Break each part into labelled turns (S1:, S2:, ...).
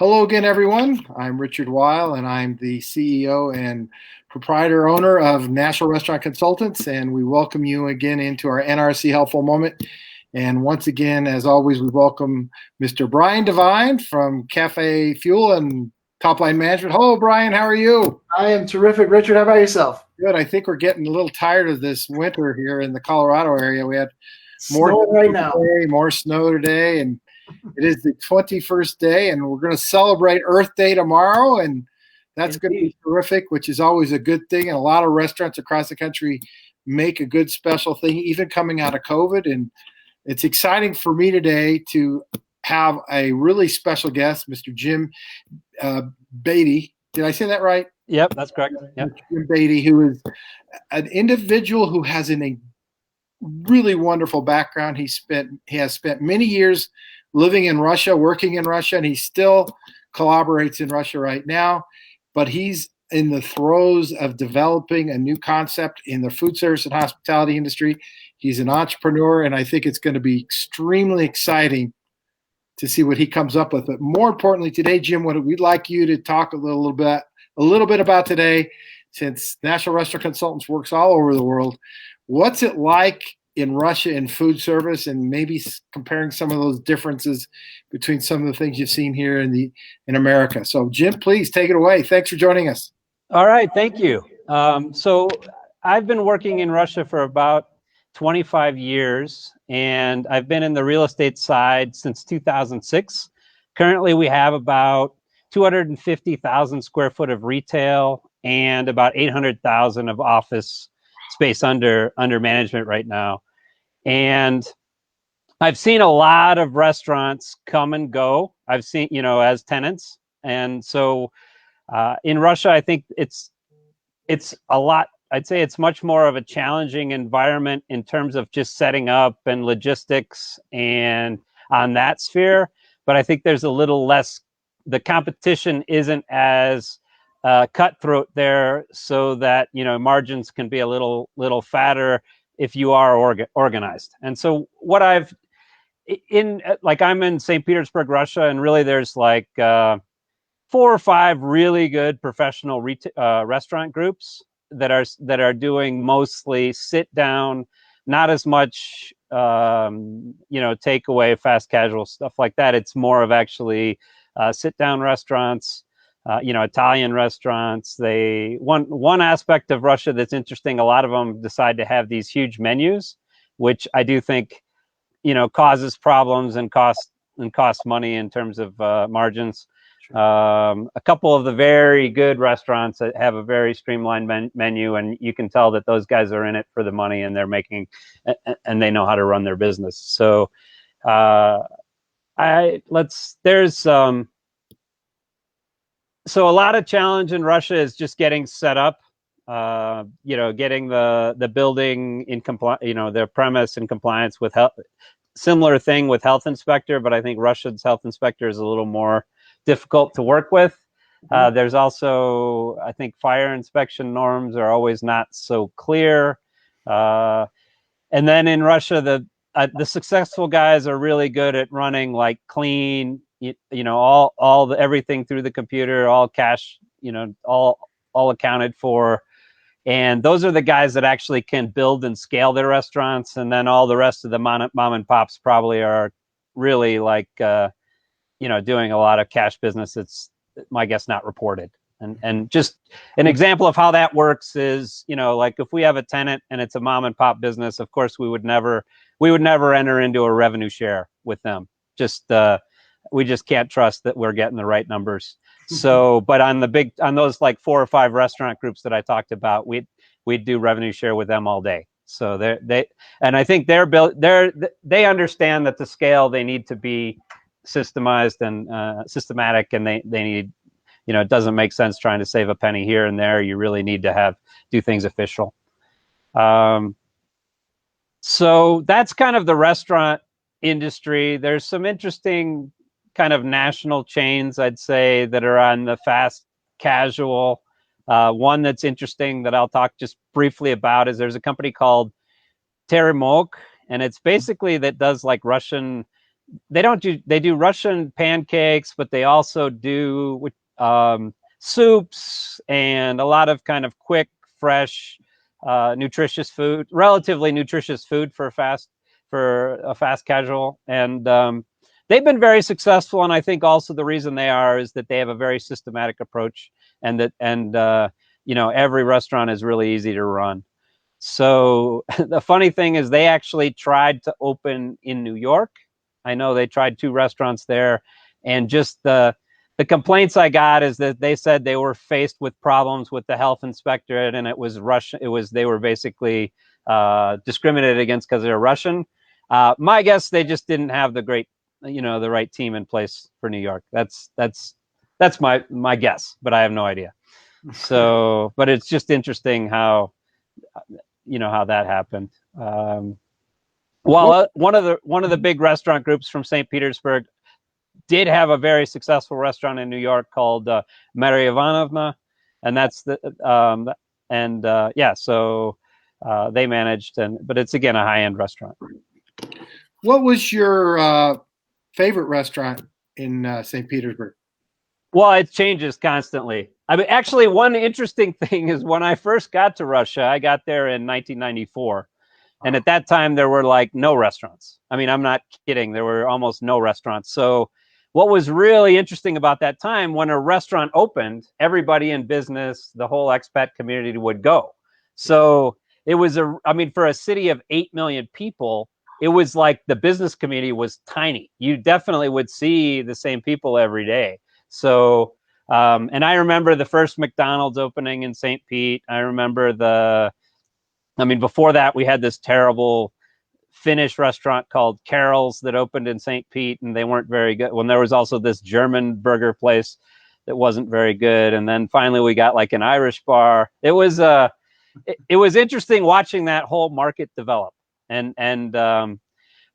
S1: Hello again, everyone. I'm Richard Weil, and I'm the CEO and proprietor owner of National Restaurant Consultants, and we welcome you again into our NRC Helpful Moment. And once again, as always, we welcome Mr. Brian Devine from Cafe Fuel and Top Line Management. Hello, Brian. How are you?
S2: I am terrific, Richard. How about yourself?
S1: Good. I think we're getting a little tired of this winter here in the Colorado area. We had
S2: Snow right now.
S1: more snow today, and it is the 21st day, and we're going to celebrate Earth Day tomorrow, and that's going to be terrific, which is always a good thing. And a lot of restaurants across the country make a good special thing, even coming out of COVID. And it's exciting for me today to have a really special guest, Mr. Jim Beatty. Did I say that right?
S3: Yep, that's correct. Yep.
S1: Jim Beatty, who is an individual who has a really wonderful background. He has spent many years living in Russia, working in Russia, and he still collaborates in Russia right now. But he's in the throes of developing a new concept in the food service and hospitality industry. He's an entrepreneur, and I think it's going to be extremely exciting to see what he comes up with. But more importantly, today, Jim, what we'd like you to talk a little bit about today, since National Restaurant Consultants works all over the world. What's it like in Russia in food service, and maybe comparing some of those differences between some of the things you've seen here in America? So, Jim, please take it away. Thanks for joining us.
S3: All right, thank you. So I've been working in Russia for about 25 years, and I've been in the real estate side since 2006. Currently, we have about 250,000 square foot of retail and about 800,000 of office space under management right now. And I've seen a lot of restaurants come and go. I've seen, as tenants. And so in Russia, I think it's a lot. I'd say it's much more of a challenging environment in terms of just setting up and logistics and on that sphere. But I think there's a little less, the competition isn't as cutthroat there, so that margins can be a little fatter if you are organized. And so what I'm in St. Petersburg, Russia, and really there's like 4 or 5 really good professional restaurant groups that are doing mostly sit down, not as much takeaway, fast casual stuff like that. It's more of actually sit down restaurants. Italian restaurants. One aspect of Russia that's interesting, a lot of them decide to have these huge menus, which I do think, causes problems and costs money in terms of margins. A couple of the very good restaurants that have a very streamlined menu, and you can tell that those guys are in it for the money, and they're making, and they know how to run their business. So, So a lot of challenge in Russia is just getting set up, getting the building in their premise in compliance with health. Similar thing with health inspector, but I think Russia's health inspector is a little more difficult to work with. There's also, I think, fire inspection norms are always not so clear. And then in Russia, the successful guys are really good at running like clean, everything through the computer, all cash, all accounted for. And those are the guys that actually can build and scale their restaurants. And then all the rest of the mom and pops probably are really like, doing a lot of cash business. It's, my guess, not reported. And just an example of how that works is, like if we have a tenant and it's a mom and pop business, of course we would never enter into a revenue share with them. We just can't trust that we're getting the right numbers. So, but on those like 4 or 5 restaurant groups that I talked about, we'd do revenue share with them all day. So and I think they understand that the scale, they need to be systemized and systematic, and they need, it doesn't make sense trying to save a penny here and there. You really need to do things official. So that's kind of the restaurant industry. There's some interesting kind of national chains, I'd say, that are on the fast casual. One that's interesting that I'll talk just briefly about is there's a company called Teremok, and it's basically that does like Russian they do Russian pancakes, but they also do soups and a lot of kind of quick, fresh, nutritious food, relatively nutritious food for a fast casual. And they've been very successful. And I think also the reason they are is that they have a very systematic approach, and every restaurant is really easy to run. So the funny thing is they actually tried to open in New York. I know they tried 2 restaurants there, and just the complaints I got is that they said they were faced with problems with the health inspectorate, and it was Russian. They were basically discriminated against because they're Russian. My guess, they just didn't have the right team in place for New York. That's my guess, but I have no idea. So, but it's just interesting how that happened. One of the big restaurant groups from St. Petersburg did have a very successful restaurant in New York called Maria Ivanovna, and that's so they managed, but it's again a high-end restaurant.
S1: What was your favorite restaurant in St. Petersburg?
S3: Well, it changes constantly. I mean, actually, one interesting thing is when I first got to Russia, I got there in 1994. And at that time, there were like no restaurants. I mean, I'm not kidding. There were almost no restaurants. So what was really interesting about that time, when a restaurant opened, everybody in business, the whole expat community would go. So it was for a city of 8 million people, it was like the business community was tiny. You definitely would see the same people every day. So, and I remember the first McDonald's opening in St. Pete. I remember before that, we had this terrible Finnish restaurant called Carol's that opened in St. Pete, and they weren't very good. When there was also this German burger place that wasn't very good. And then finally we got like an Irish bar. It was interesting watching that whole market develop.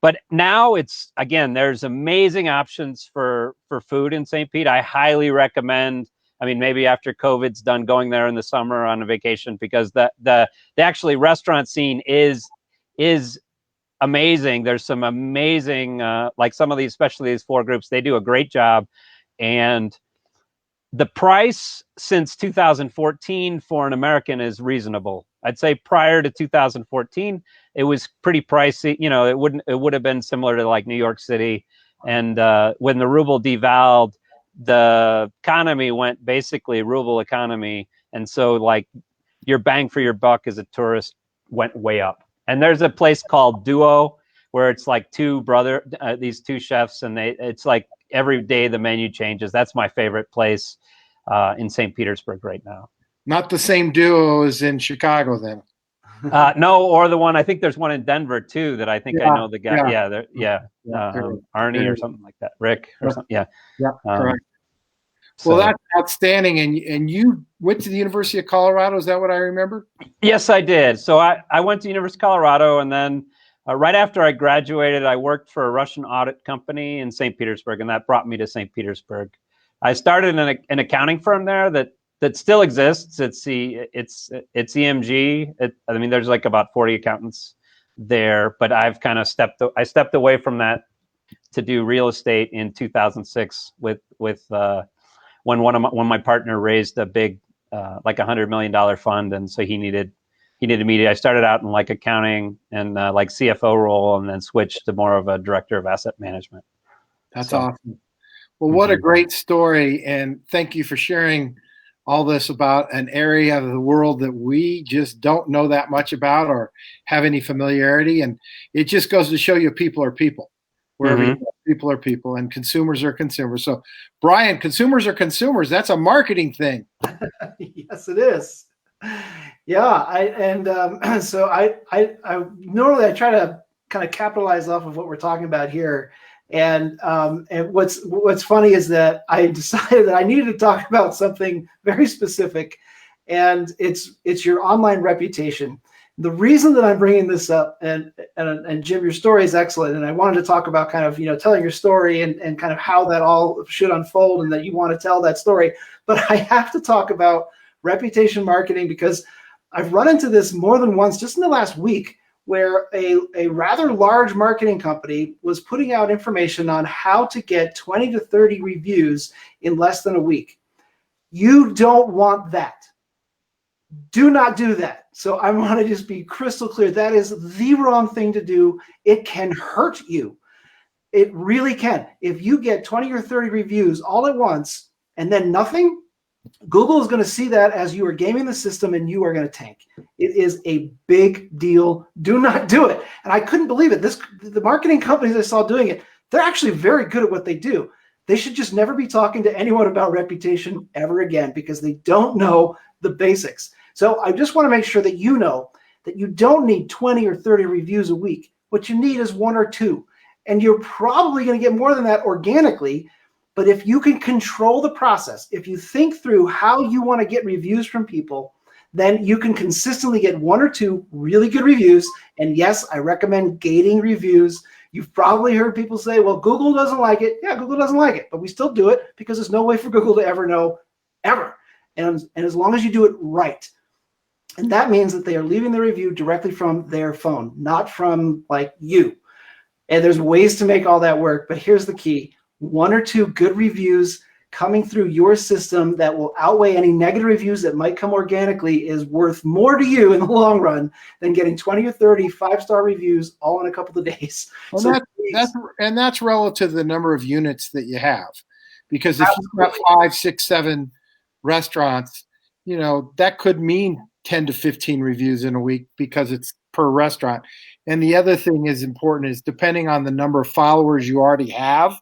S3: But now there's amazing options for food in St. Pete. I highly recommend, maybe after COVID's done, going there in the summer on a vacation, because the actually restaurant scene is amazing. There's some amazing, like some of these, especially these 4 groups, they do a great job. And the price since 2014 for an American is reasonable. I'd say prior to 2014, it was pretty pricey. It would have been similar to like New York City. And when the ruble devalued, the economy went basically ruble economy. And so like your bang for your buck as a tourist went way up. And there's a place called Duo where it's like these 2 chefs, and it's like every day the menu changes. That's my favorite place in St. Petersburg right now.
S1: Not the same Duo as in Chicago then.
S3: No, or the one, I think there's one in Denver too that I think I know the guy. Arnie or something like that. Rick or something. Yeah.
S1: Yeah, correct. Well, that's outstanding. And you went to the University of Colorado. Is that what I remember?
S3: Yes, I did. So I went to University of Colorado, and then right after I graduated, I worked for a Russian audit company in St. Petersburg, and that brought me to St. Petersburg. I started in an accounting firm there that still exists. It's EMG. There's like about 40 accountants there, but I've kind of stepped away from that to do real estate in 2006 with when my partner raised a big like $100 million fund, and so he needed me. I started out in like accounting and like CFO role, and then switched to more of a director of asset management.
S1: That's awesome. Well, what a great story, and thank you for sharing all this about an area of the world that we just don't know that much about or have any familiarity. And it just goes to show you people are people. Wherever you go, people are people, and consumers are consumers. So, Brian, consumers are consumers. That's a marketing thing.
S2: Yes, it is. Yeah, so I normally I try to kind of capitalize off of what we're talking about here. And what's funny is that I decided that I needed to talk about something very specific, and it's your online reputation. The reason that I'm bringing this up, and Jim, your story is excellent, and I wanted to talk about kind of telling your story and kind of how that all should unfold, and that you want to tell that story. But I have to talk about reputation marketing, because I've run into this more than once just in the last week, where a rather large marketing company was putting out information on how to get 20 to 30 reviews in less than a week. You don't want that. Do not do that. So I want to just be crystal clear. That is the wrong thing to do. It can hurt you. It really can. If you get 20 or 30 reviews all at once and then nothing, Google is going to see that as you are gaming the system and you are going to tank. It is a big deal. Do not do it. And I couldn't believe it. The marketing companies I saw doing it, they're actually very good at what they do. They should just never be talking to anyone about reputation ever again because they don't know the basics. So I just want to make sure that you know that you don't need 20 or 30 reviews a week. What you need is 1 or 2. And you're probably going to get more than that organically. But if you can control the process, if you think through how you want to get reviews from people, then you can consistently get 1 or 2 really good reviews. And yes, I recommend gating reviews. You've probably heard people say, well, Google doesn't like it. Yeah, Google doesn't like it, but we still do it because there's no way for Google to ever know, ever. And as long as you do it right, and that means that they are leaving the review directly from their phone, not from like you. And there's ways to make all that work, but here's the key. 1 or 2 good reviews coming through your system that will outweigh any negative reviews that might come organically is worth more to you in the long run than getting 20 or 30 5-star reviews all in a couple of days.
S1: Well,
S2: So
S1: that's relative to the number of units that you have. Because if you've got 5, 6, 7 restaurants, that could mean 10 to 15 reviews in a week because it's per restaurant. And the other thing is important is depending on the number of followers you already have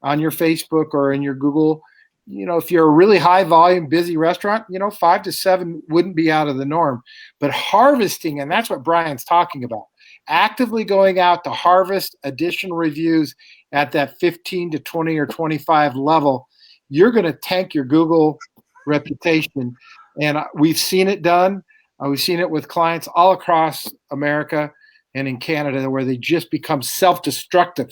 S1: on your Facebook or in your Google, if you're a really high volume, busy restaurant, 5 to 7 wouldn't be out of the norm. But harvesting, and that's what Brian's talking about, actively going out to harvest additional reviews at that 15 to 20 or 25 level, you're going to tank your Google reputation. And we've seen it done. We've seen it with clients all across America and in Canada where they just become self-destructive.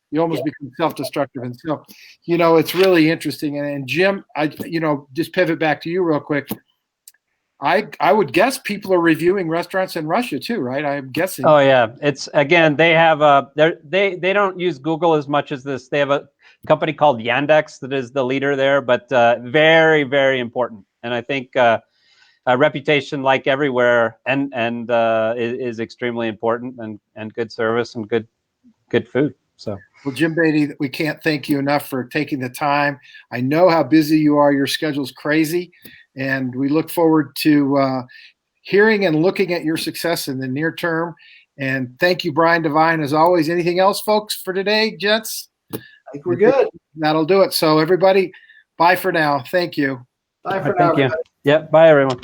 S1: You almost become self-destructive. And so, it's really interesting. And Jim, just pivot back to you real quick. I would guess people are reviewing restaurants in Russia too, right? I'm guessing.
S3: Oh yeah, it's again they have they don't use Google as much as this. They have a company called Yandex that is the leader there, but very, very important. And I think a reputation, like everywhere, and is extremely important, and good service and good food. So,
S1: well, Jim Beatty, we can't thank you enough for taking the time. I know how busy you are. Your schedule's crazy, and we look forward to hearing and looking at your success in the near term. And thank you, Brian Devine, as always. Anything else, folks, for today, gents?
S2: I think we're good.
S1: That'll do it. So, everybody, bye for now. Thank you.
S2: Bye for now.
S3: Thank you. Yeah, bye, everyone.